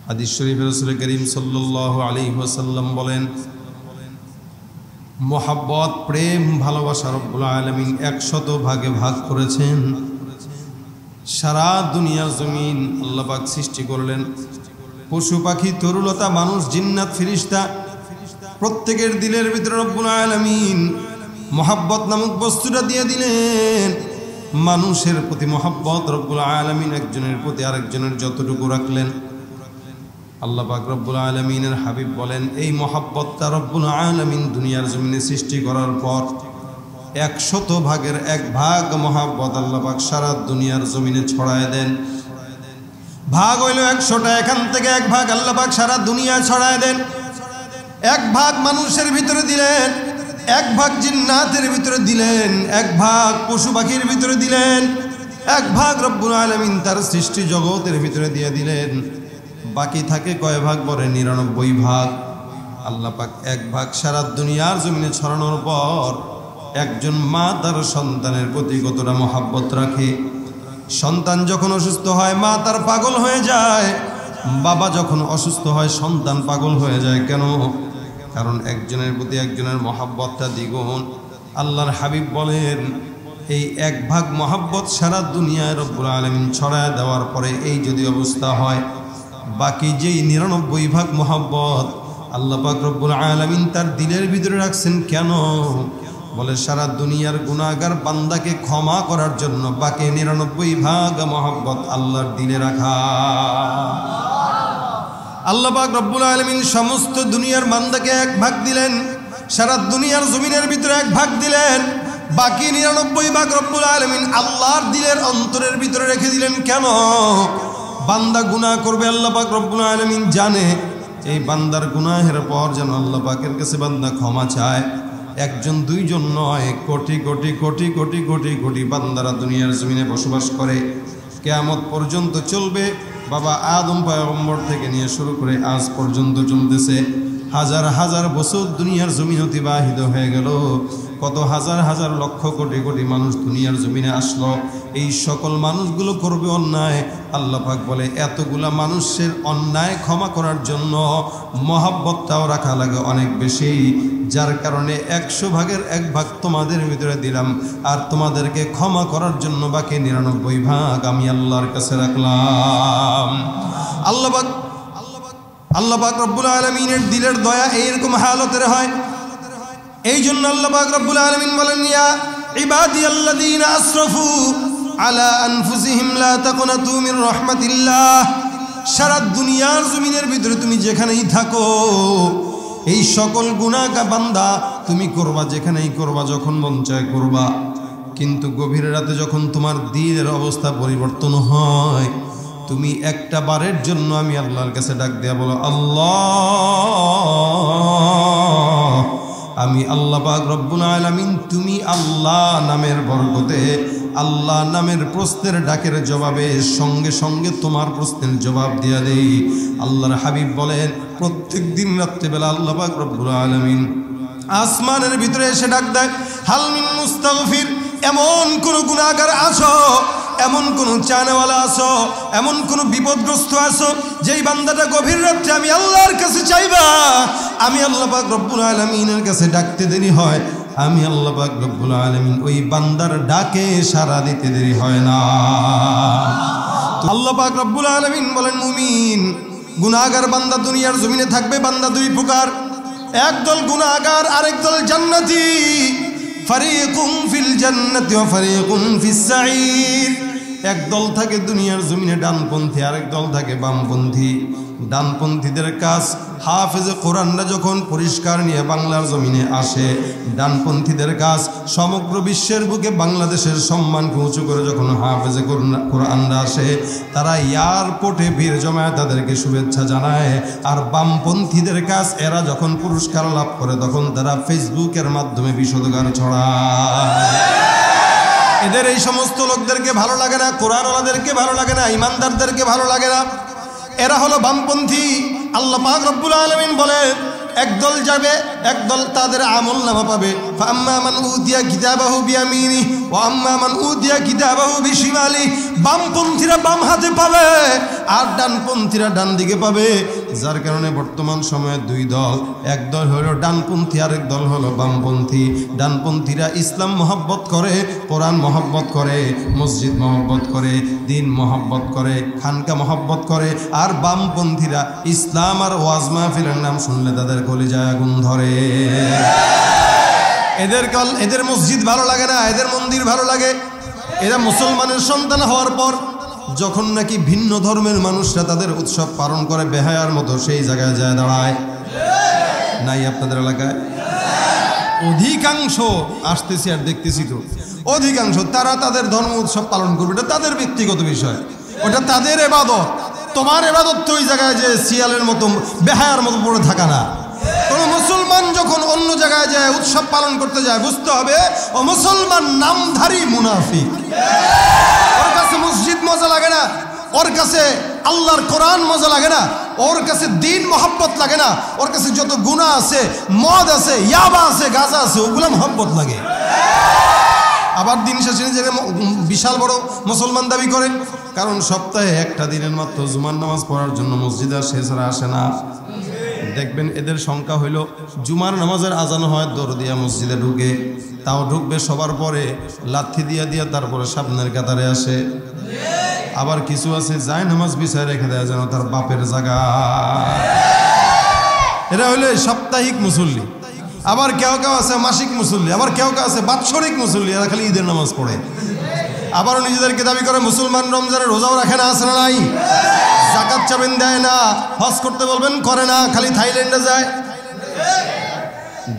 হাদিস শরীফে রাসূল করিম সাল্লাল্লাহু আলাইহি ওয়াসাল্লাম বলেন, মোহাব্বত প্রেম ভালোবাসা রব্বুল আলামিন 100 ভাগে ভাগ করেছেন। সারা দুনিয়া জমিন আল্লাহ পাক সৃষ্টি করলেন, পশু পাখি তরুলতা মানুষ জিন্নাত ফেরেশতা প্রত্যেকের দিলের ভিতরে রব্বুল আলামিন মোহাব্বত নামক বস্তুটা দিয়ে দিলেন। মানুষের প্রতি মোহাব্বত রব্বুল আলামিন একজনের প্রতি আরেকজনের যতটুকু রাখলেন, আল্লাহ পাক রব্বুল আলামিনের হাবিব বলেন এই মোহাব্বতটা রব্বুল আলামিন দুনিয়ার জমিনে সৃষ্টি করার পর 100 ভাগের 1 ভাগ মোহাব্বত আল্লাহ পাক সারা দুনিয়ার জমিনে ছড়ায় দেন। ভাগ হইল 100টা, এখান থেকে 1 ভাগ আল্লাহ পাক সারা দুনিয়া ছড়ায় দেন। 1 ভাগ মানুষের ভিতরে দিলেন, 1 ভাগ জিন্নাতের ভিতরে দিলেন, 1 ভাগ পশু পাখির ভিতরে দিলেন, 1 ভাগ রব্বুল আলামিন তার সৃষ্টি জগতের ভিতরে দিয়ে দিলেন। বাকি থাকে কয় ভাগ? বলে 99 ভাগ। আল্লাহ পাক 1 ভাগ সারা দুনিয়ার জমিনে ছড়ানোর পর একজন মা তার সন্তানের প্রতি কতটা মোহাব্বত রাখে। সন্তান যখন অসুস্থ হয় মা তার পাগল হয়ে যায়, বাবা যখন অসুস্থ হয় সন্তান পাগল হয়ে যায়। কেন? কারণ একজনের প্রতি একজনের মোহাব্বতটা দ্বিগুণ। আল্লাহর হাবিব বলেন এই 1 ভাগ মোহাব্বত সারা দুনিয়ায় রব্বুল আলামিন ছড়ায় দেওয়ার পরে এই যদি অবস্থা হয়, বাকি যেই 99 ভাগ মোহাব্বত আল্লাহ পাক রব্বুল আলামিন তার দিলের ভিতরে রাখছেন। কেন? বলে সারা দুনিয়ার গুনাহগার বান্দাকে ক্ষমা করার জন্য বাকি 99 ভাগ মোহাব্বত আল্লাহর দিলে রাখা। আল্লাহ পাক রব্বুল আলামিন সমস্ত দুনিয়ার বান্দাকে 1 ভাগ দিলেন, সারা দুনিয়ার জমিনের ভিতরে 1 ভাগ দিলেন, বাকি 99 ভাগ রব্বুল আলামিন আল্লাহর দিলের অন্তরের ভিতরে রেখে দিলেন। কেন? বান্দা গুনাহ করবে, আল্লাহ পাক রব্বুল আলামিন জানে এই বান্দার গুনাহের পর যেন আল্লাহ পাকের কাছে বান্দা ক্ষমা চায়। 1 জন 2 জন নয়, কোটি কোটি কোটি কোটি কোটি কোটি বান্দারা দুনিয়ার জমিনে বসবাস করে। কিয়ামত পর্যন্ত চলবে। বাবা আদম পয়গম্বর থেকে নিয়ে শুরু করে আজ পর্যন্ত চলতেছে। হাজার হাজার বছর দুনিয়ার জমিন অতিবাহিত হয়ে গেল। কত হাজার হাজার লক্ষ কোটি কোটি মানুষ দুনিয়ার জমিনে আসলো। এই সকল মানুষগুলো করবে অন্যায়। আল্লাহ পাক বলে এতগুলা মানুষের অন্যায় ক্ষমা করার জন্য মহব্বতটাও রাখা লাগে অনেক বেশি, যার কারণে 100 ভাগের 1 ভাগ তোমাদের ভিতরে দিলাম, আর তোমাদেরকে ক্ষমা করার জন্য বাকি 99 ভাগ আমি আল্লাহর কাছে রাখলাম। আল্লাহ পাক রব্বুল আলামিনের দিলের দয়া এইরকম হালতের হয়। এই জন্য আল্লাহ পাক রব্বুল আলামিন বলেন ইয়া ইবাদিয়াল্লাযীনা আসরাফু আলা আনফুসিহিম লা তাকনাতু মির রাহমাতিল্লাহ। সারা দুনিয়ার জমিনের ভিতরে তুমি যেখানেই থাকো এই সকল গুনাহগার বান্দা তুমি করবা, যেখানেই করবা, যখন মন চায় করবা, কিন্তু গভীর রাতে যখন তোমার দিলের অবস্থা পরিবর্তন হয় তুমি একটা বারের জন্য আমি আল্লাহর কাছে ডাক দেয়া বলো আল্লাহ, আমি আল্লাহ পাক রব্বুল আলামিন তুমি আল্লাহ নামের বরকতে, আল্লাহ নামের প্রশ্নের ডাকের জবাবে সঙ্গে সঙ্গে তোমার প্রশ্নের জবাব দিয়া দেই। আল্লাহর হাবিব বলেন প্রত্যেক দিন রাত্রিবেলা আল্লাহ পাক রব্বুল আলামিন আসমানের ভিতরে এসে ডাক দেয় হাল মিন মুস্তাগফির। এমন কোন গুনাহগার আছো, এমন কোন চানেওয়ালা আছো, এমন কোন বিপদগ্রস্ত আছো যেই বান্দাটা গভীর রাত্রে আমি আল্লাহর কাছে চাইবা, আমি আল্লাহ পাক রব্বুল আলামিনের কাছে ডাকতে দেরি হয়, আমি আল্লাহ পাক রব্বুল আলামিন ওই বান্দার ডাকে সাড়া দিতে দেরি হয় না। আল্লাহ পাক রব্বুল আলামিন বলেন মুমিন গুনাহগার বান্দা দুনিয়ার জমিনে থাকবে বান্দা 2 প্রকার, একদল গুনাহগার আরেক দল জান্নাতি। ফারিকুম ফিল জান্নাতি ওয়া ফারিকুম ফিস সাঈর। এক দল থাকে দুনিয়ার জমিনে ডানপন্থী, আরেক দল থাকে বামপন্থী। ডানপন্থীদের কাজ হাফেজে কোরআনরা যখন পরিষ্কার নিয়ে বাংলার জমিনে আসে, ডানপন্থীদের কাজ সমগ্র বিশ্বের বুকে বাংলাদেশের সম্মানকে উঁচু করে যখন হাফেজে কোরআনরা আসে তারা এয়ারপোর্টে ভিড় জমায় তাদেরকে শুভেচ্ছা জানায়। আর বামপন্থীদের কাজ এরা যখন পুরস্কার লাভ করে তখন তারা ফেসবুকের মাধ্যমে বিষোদগার ছড়ায়। এদের এই সমস্ত লোকদেরকে ভালো লাগে না, কোরআনওয়ালাদেরকে ভালো লাগে না, ইমানদারদেরকে ভালো লাগে না, এরা হলো বামপন্থী। আল্লাহ পাক রব্বুল আলামিন বলে একদল যাবে, একদল তাদের আমল নামা পাবে। ফাম্মা মান উতিয়া কিতাবাহু বিয়ামিনি ওয়া আম্মা মান উতিয়া কিতাবাহু বিশিমালি। বামপন্থীরা বাম হাতে পাবে আর ডানপন্থীরা ডান দিকে পাবে। যার কারণে বর্তমান সময়ে দুই দল, এক দল হলো ডানপন্থী, আরেক দল হলো বামপন্থী। ডানপন্থীরা ইসলাম মহব্বত করে, কোরআন মহব্বত করে, মসজিদ মহব্বত করে, দিন মহব্বত করে, খানকা মহব্বত করে। আর বামপন্থীরা ইসলাম আর ওয়াজ মাহফিলের নাম শুনলে তাদের কলিজায় আগুন ধরে। এদের মসজিদ ভালো লাগে না, এদের মন্দির ভালো লাগে। এরা মুসলমানের সন্তান হওয়ার পর যখন নাকি ভিন্ন ধর্মের মানুষরা তাদের উৎসব পালন করে বেহায়ার মতো, সেই জায়গায় যায় দাঁড়ায়। নাই আপনাদের এলাকায় অধিকাংশ আসতেছি আর দেখতেছি তো, অধিকাংশ তারা তাদের ধর্ম উৎসব পালন করবে, এটা তাদের ব্যক্তিগত বিষয়, ওটা তাদের ইবাদত। তোমার ইবাদত তো ওই জায়গায় যে শিয়ালের মতো বেহায়ার মতো পড়ে থাকা না। কোন মুসলমান যখন অন্য জায়গায় যায় উৎসব পালন করতে যায়, বুঝতে হবে ও মুসলমান নামধারী মুনাফিক। ওর কাছে মসজিদ মজা লাগে না, ওর কাছে আল্লাহর কোরআন মজা লাগে না, ওর কাছে দিন মহব্বত লাগে না, ওর কাছে যত গুনাহ আছে, মদ আছে, ইয়াবা আছে, গাঁজা আছে, ওগুলো মহব্বত লাগে। আবার দিন শেষে নিজেকে বিশাল বড় মুসলমান দাবি করে, কারণ সপ্তাহে একটা দিনের মাত্র জুমার নামাজ পড়ার জন্য মসজিদে আসে, এছাড়া আসে না। দেখবেন এদের সংখ্যা হইল জুমার নামাজের আজান হয়, দৌড় দিয়া মসজিদে ঢুকে, তাও ঢুকবে সবার পরে লাথি দিয়া দিয়া তারপরে সামনের কাতারে আসে। আবার কিছু আছে যায় নামাজ বিছায় রেখে দেয় যেন তার বাপের জায়গা। এরা হইলে সাপ্তাহিক মুসল্লি। আবার কেউ কেউ আছে মাসিক মুসল্লি, আবার কেউ কেউ আছে বাৎসরিক মুসল্লি, এরা খালি ঈদের নামাজ পড়ে। আবারও নিজেদেরকে দাবি করে মুসলমান, রমজানের রোজাও রাখে না, আছে না নাই? যাকাত চাবেন দেয় না, হজ করতে বলবেন করে না, খালি থাইল্যান্ডে যায়।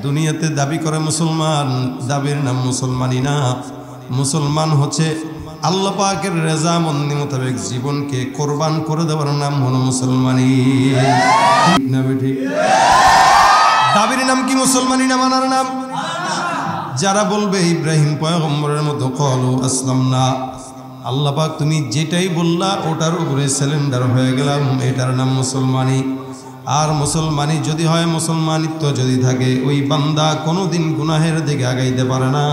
দুনিয়াতে দাবি করে মুসলমান, দাবির নাম মুসলমানই না। মুসলমান হচ্ছে আল্লাহ পাকের রেজামন্দি মোতাবেক জীবনকে কোরবান করে দেওয়ার নাম হলো মুসলমানি। ঠিক না ঠিক? দাবির নাম কি মুসলমানি না মানার নাম? যারা বলবে ইব্রাহিম পয়গম্বরের মতো কলু আসলামনা, আল্লাহ পাক তুমি যেটাই বললা ওটার উপরে সিলিন্ডার হয়ে গেলাম, এটার নাম মুসলমানি। আর মুসলমানি যদি হয়, মুসলমানিত্ব যদি থাকে, ওই বান্দা কোনোদিন গুনাহের দিকে আগাইতে পারে না।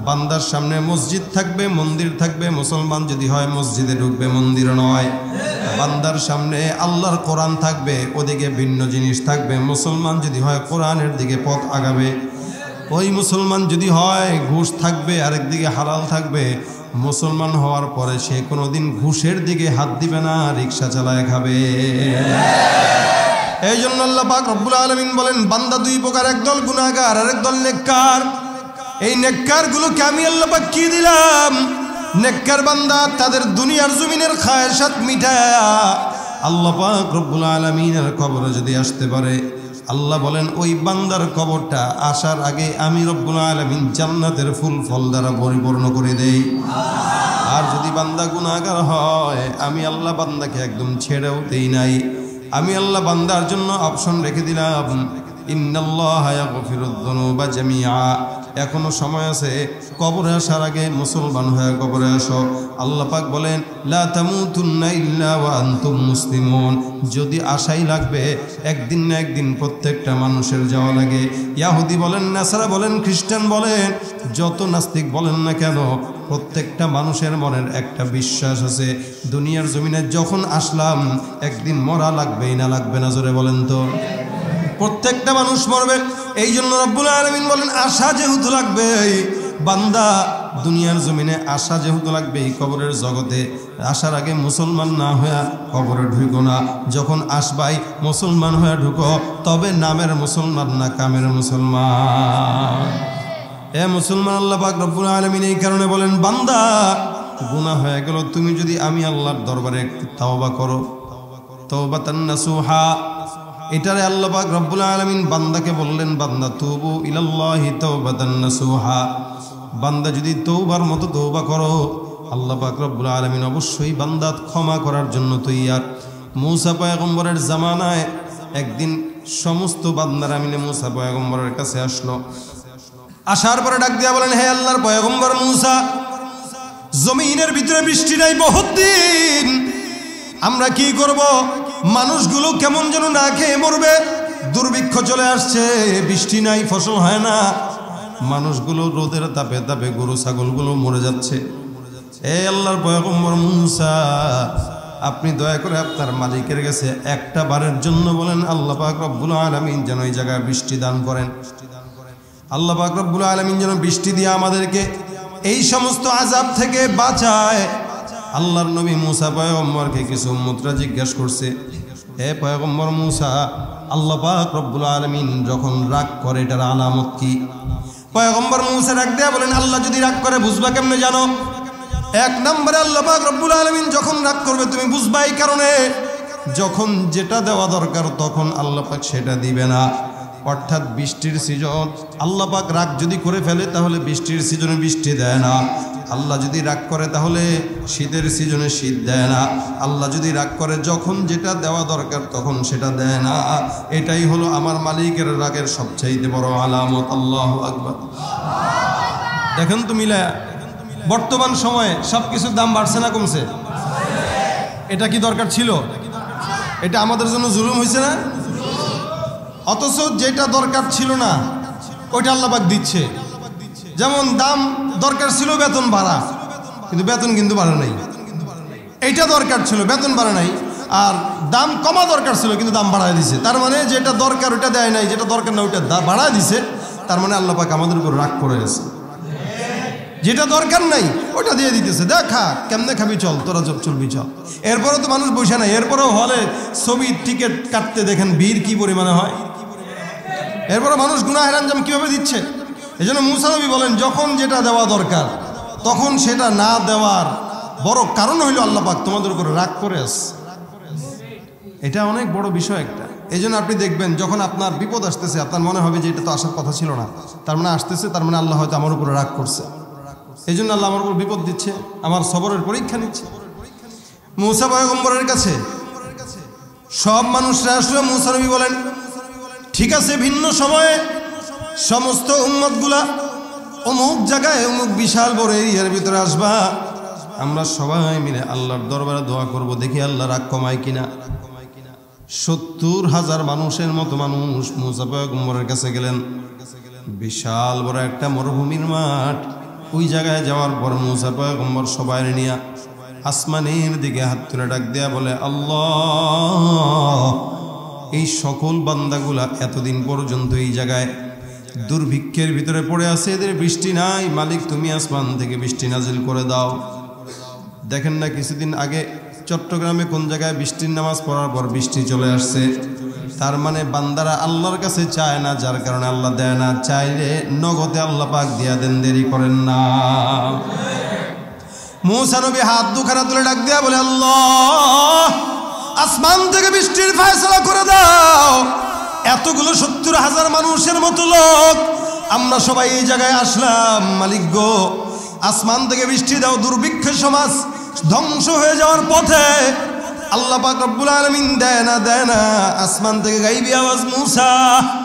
বান্দার সামনে মসজিদ থাকবে, মন্দির থাকবে, মুসলমান যদি হয় মসজিদে ঢুকবে, মন্দির নয়। বান্দার সামনে আল্লাহর কোরআন থাকবে, ওদিকে ভিন্ন জিনিস থাকবে। মুসলমান যদি হয় কোরআনের দিকে পথ আগাবে। ওই মুসলমান যদি হয় ঘুষ থাকবে, আরেকদিকে হালাল থাকবে। মুসলমান হওয়ার পরে সে কোনোদিন ঘুষের দিকে হাত দিবে না, রিক্সা চালায় খাবে। এই জন্য আল্লাহ পাক রব্বুল আলামিন বলেন বান্দা দুই প্রকার, একদল গুনাহগার আর একদল নেককার। এই নেককার গুলোকে আমি আল্লাহ পাক কি দিলাম? নেককার বান্দা তাদের দুনিয়ার জমিনের খায়সাত মিটায়া আল্লাহ পাক রব্বুল আলামিনের কবরে যদি আসতে পারে, আল্লাহ বলেন ওই বান্দার কবরটা আসার আগে আমি রব্বুল আলামিন জান্নাতের ফুল ফল দ্বারা পরিপূর্ণ করে দেই। আর যদি বান্দা গুনাহগার হয়, আমি আল্লাহ বান্দাকে একদম ছেড়েও দেই নাই। আমি আল্লাহ বান্দার জন্য অপশন রেখে দিলাম, ইন্নাল্লাহা ইয়াগফিরুয যুনুবা জামিআ। এখনো সময় আছে, কবরে আসার আগে মুসলমান হয়ে কবরে আসো। আল্লাহ পাক বলেন লা তামুতুন্না ইল্লা ওয়া আনতুম মুসলিমুন। যদি আশাই লাগবে, একদিন না একদিন প্রত্যেকটা মানুষের যাওয়া লাগে। ইহুদি বলেন, নাসারা বলেন, খ্রিস্টান বলেন, যত নাস্তিক বলেন না কেন, প্রত্যেকটা মানুষের মনের একটা বিশ্বাস আছে, দুনিয়ার জমিনে যখন আসলাম একদিন মরা লাগবেই না, লাগবে না? জোরে বলেন তো। প্রত্যেকটা মানুষ মরবে। এই জন্য রব্বুল আলামিন বলেন আশা যেহেতু লাগবে, বান্দা দুনিয়ার জমিনে আশা যেহেতু লাগবে, এই কবরের জগতে আসার আগে মুসলমান না হয়ে কবরে ঢুকো না। যখন আসবাই মুসলমান হয়ে ঢুকো, তবে নামের মুসলমান না কামের মুসলমান। এ মুসলমান, আল্লাহ পাক রব্বুল আলামিন এই কারণে বলেন বান্দা গুনাহ হয়ে গেল, তুমি যদি আমি আল্লাহর দরবারে একটু তাওবা করো, তাওবাতান নাসুহা, এটারে আল্লাহ পাক রব্বুল আলামিন বান্দাকে বললেন বান্দা তুবু ইলাল্লাহি তাওবাতান নাসুহা। বান্দা যদি তওবার মতো তওবা করো, আল্লাহ পাক রব্বুল আলামিন অবশ্যই বান্দা ক্ষমা করার জন্য তৈয়ার। মূসা পয়গম্বরের জামানায় একদিন সমস্ত বান্দারা মিলে মূসা পয়গম্বরের কাছে আসলো। আসার পরে ডাক দিয়া বলেন, হে আল্লাহর পয়গম্বর মূসা, জমিনের ভিতরে বৃষ্টি নাই বহুত দিন, আমরা কি করব? মানুষগুলো কেমন যেন না খেয়ে মরবে, দুর্ভিক্ষ চলে আসছে, বৃষ্টি নাই, ফসল হয় না, মানুষগুলো রোদের তাপে তাপে গরু ছাগলগুলো মরে যাচ্ছে। হে আল্লাহর পয়গম্বর মুসা, আপনি দয়া করে আপনার মালিকের কাছে একটা বারের জন্য বলেন আল্লাহ পাক রব্বুল আলামিন যেন এই জায়গায় বৃষ্টি দান করেন। আল্লাহ পাক রব্বুল আলামিন যেন বৃষ্টি দিয়ে আমাদেরকে এই সমস্ত আযাব থেকে বাঁচায়। আল্লাহর নবী মুসা পয়গম্বরকে কিছু উম্মতরা জিজ্ঞাসা করছে, হে পয়গম্বর মুসা, আল্লাহ পাক রব্বুল আলামিন যখন রাগ করে এটার আলামত কি? পয়গম্বর মুসা রাগ দেয়া বলেন, আল্লাহ যদি রাগ করে বুঝবা কেমনে জানো? এক নম্বরে আল্লাহ পাক রব্বুল আলামিন যখন রাগ করবে তুমি বুঝবা এই কারণে, যখন যেটা দেওয়া দরকার তখন আল্লাহ পাক সেটা দিবে না। অর্থাৎ বৃষ্টির সিজন আল্লাহ পাক রাগ যদি করে ফেলে তাহলে বৃষ্টির সিজনে বৃষ্টি দেয় না। আল্লাহ যদি রাগ করে তাহলে শীতের সিজনে শীত দেয় না। আল্লাহ যদি রাগ করে যখন যেটা দেওয়া দরকার তখন সেটা দেয় না। এটাই হলো আমার মালিকের রাগের সবচাইতে বড় আলামত। আল্লাহু আকবার। দেখেন তো মিলায়া, বর্তমান সময়ে সব কিছুর দাম বাড়ছে না কমছে? এটা কি দরকার ছিল? এটা আমাদের জন্য জুলুম হয়েছে না? অথচ যেটা দরকার ছিল না ওইটা আল্লাহ পাক দিচ্ছে। যেমন দাম দরকার ছিল বেতন বাড়া, কিন্তু বেতন কিন্তু বাড়ে নাই। এইটা দরকার ছিল, বেতন বাড়ে নাই। আর দাম কমা দরকার ছিল, কিন্তু দাম বাড়ায় দিছে। তার মানে যেটা দরকার ওইটা দেয় নাই, যেটা দরকার না ওইটা বাড়ায় দিছে। তার মানে আল্লাহ পাক আমাদের উপর রাগ করে গেছে। যেটা দরকার নাই ওটা দিয়ে দিতেছে, দেখা কেমনে খাবি চল, তোরা চল চলবি চল। এরপরেও তো মানুষ বসে নাই, এরপরেও হলে ছবি টিকিট কাটতে দেখেন ভিড় কি পরিমাণে হয়। এরপরে মানুষ গুনাহের আঞ্জাম কিভাবে দিচ্ছে। এই জন্য মুসা নবী বলেন, যখন যেটা দেওয়া দরকার তখন সেটা না দেওয়ার বড় কারণ হইল আল্লাহ পাক তোমাদের উপর রাগ করে আছে। এটা অনেক বড় বিষয় একটা। এই জন্য আপনি দেখবেন যখন আপনার বিপদ আসতেছে আপনার মনে হবে যে এটা তো আসার কথা ছিল না, তার মানে আসতেছে, তার মানে আল্লাহ হয়তো আমার উপরে রাগ করছে। এই জন্য আল্লাহ আমার উপর বিপদ দিচ্ছে, আমার সবরের পরীক্ষা নিচ্ছে। মুসা পয়গম্বরের কাছে সব মানুষরা আসলে মুসা নবী বলেন, ঠিক আছে ভিন্ন সময়ে সমস্ত উম্মতগুলা অমুক জায়গায় অমুক বিশাল বড় এরিয়ার ভিতরে আসবা, আমরা সবাই মিলে আল্লাহর দরবারে দোয়া করব, দেখি আল্লাহ রাগ কমায় কিনা। 70,000 মানুষের মতো মানুষ মুসা পয়গম্বরের কাছে গেলেন। বিশাল বড় একটা মরুভূমির মাঠ। ওই জায়গায় যাওয়ার পর মুসা পয়গম্বর সবাই নিয়ে আসমানের দিকে হাত তুলে ডাক দেয়া বলে, আল্লাহ, এই সকল বান্দাগুলা এতদিন পর্যন্ত এই জায়গায় দুর্ভিক্ষের ভিতরে পড়ে আছে, এদের বৃষ্টি নাই, মালিক তুমি আসমান থেকে বৃষ্টি নাজিল করে দাও। দেখেন না কিছুদিন আগে চট্টগ্রামে কোন জায়গায় বৃষ্টির নামাজ পড়ার পর বৃষ্টি চলে আসছে। তার মানে বান্দারা আল্লাহর কাছে চায় না, যার কারণে আল্লাহ দেয় না। চাইলে নগদে আল্লাহ পাক দিয়া দেন, দেরি করেন না। মুসা নবী হাত দুখানা তুলে ডাক দেয়া বলে, আল্লাহ, আসমান থেকে বৃষ্টির ফয়সালা করে দাও। এতগুলো 70,000 মানুষের মতো লোক আমরা সবাই এই জায়গায় আসলাম, মালিক গো আসমান থেকে বৃষ্টি দাও। দুর্ভিক্ষের সমাজ ধ্বংস হয়ে যাওয়ার পথে। আল্লাহ পাক রব্বুল আলামিন দেয় না। আসমান থেকে গাইবি আওয়াজ, মুসা